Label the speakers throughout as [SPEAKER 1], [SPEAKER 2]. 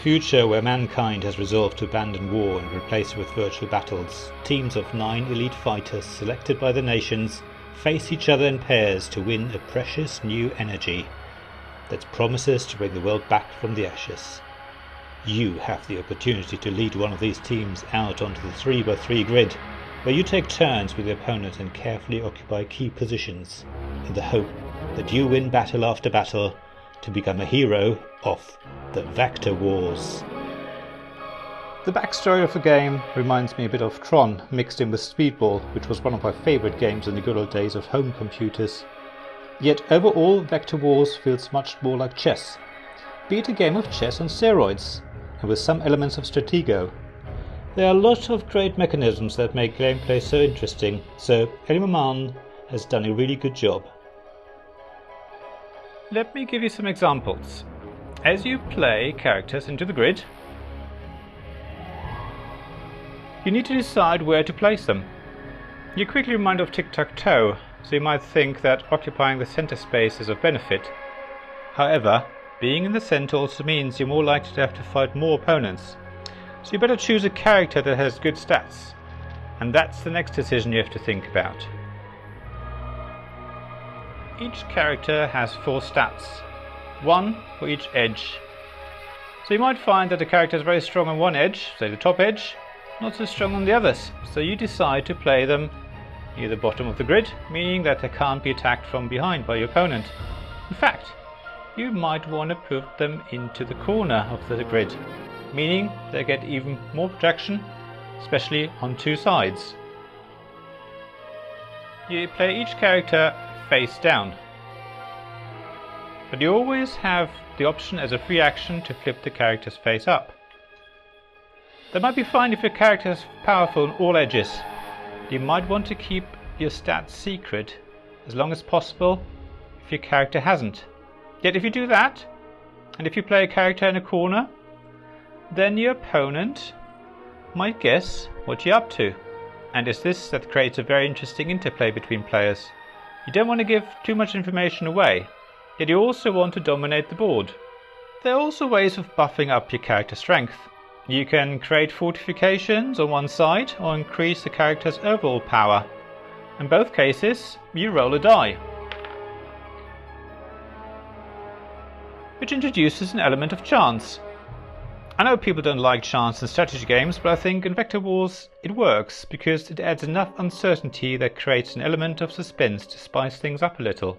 [SPEAKER 1] future where mankind has resolved to abandon war and replace it with virtual battles, teams of 9 elite fighters selected by the nations face each other in pairs to win a precious new energy that promises to bring the world back from the ashes. You have the opportunity to lead one of these teams out onto the 3x3 grid, where you take turns with your opponent and carefully occupy key positions, in the hope that you win battle after battle to become a hero of the Vector Wars. The backstory of the game reminds me a bit of Tron mixed in with Speedball, which was one of my favourite games in the good old days of home computers. Yet overall, Vector Wars feels much more like chess, be it a game of chess on steroids, and with some elements of Stratego. There are a lot of great mechanisms that make gameplay so interesting, so Elie Maman has done a really good job. Let me give you some examples. As you play characters into the grid, you need to decide where to place them. You're quickly reminded of tic-tac-toe, so you might think that occupying the center space is of benefit. However, being in the center also means you're more likely to have to fight more opponents, so you better choose a character that has good stats, and that's the next decision you have to think about. Each character has 4 stats, 1 for each edge. So you might find that a character is very strong on one edge, say the top edge, not so strong on the others, so you decide to play them near the bottom of the grid, meaning that they can't be attacked from behind by your opponent. In fact, you might want to put them into the corner of the grid, meaning they get even more protection, especially on 2 sides. You play each character face down, but you always have the option as a free action to flip the character's face up. That might be fine if your character is powerful on all edges. You might want to keep your stats secret as long as possible if your character hasn't. Yet if you do that, and if you play a character in a corner, then your opponent might guess what you're up to. And it's this that creates a very interesting interplay between players. You don't want to give too much information away, yet you also want to dominate the board. There are also ways of buffing up your character strength. You can create fortifications on one side or increase the character's overall power. In both cases, you roll a die, which introduces an element of chance. I know people don't like chance in strategy games, but I think in Vector Wars it works because it adds enough uncertainty that creates an element of suspense to spice things up a little.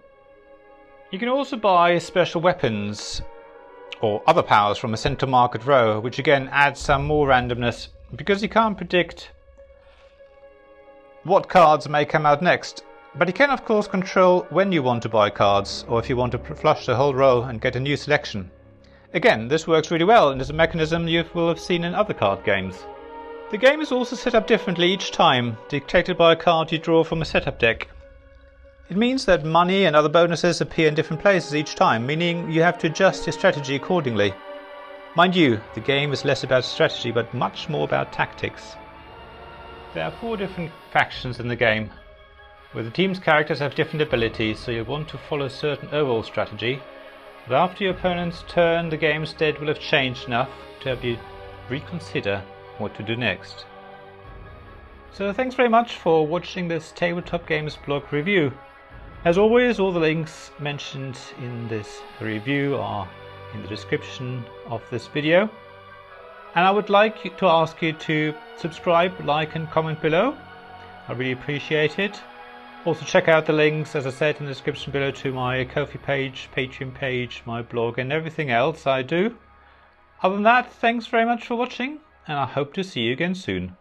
[SPEAKER 1] You can also buy special weapons or other powers from a center market row, which again adds some more randomness because you can't predict what cards may come out next. But you can of course control when you want to buy cards, or if you want to flush the whole row and get a new selection. Again, this works really well and is a mechanism you will have seen in other card games. The game is also set up differently each time, dictated by a card you draw from a setup deck. It means that money and other bonuses appear in different places each time, meaning you have to adjust your strategy accordingly. Mind you, the game is less about strategy but much more about tactics. There are 4 different factions in the game, where the team's characters have different abilities, so you want to follow a certain overall strategy. But after your opponent's turn, the game's state will have changed enough to help you reconsider what to do next. So thanks very much for watching this Tabletop Games blog review. As always, all the links mentioned in this review are in the description of this video. And I would like to ask you to subscribe, like and comment below. I really appreciate it. Also check out the links, as I said, in the description below to my Ko-fi page, Patreon page, my blog and everything else I do. Other than that, thanks very much for watching and I hope to see you again soon.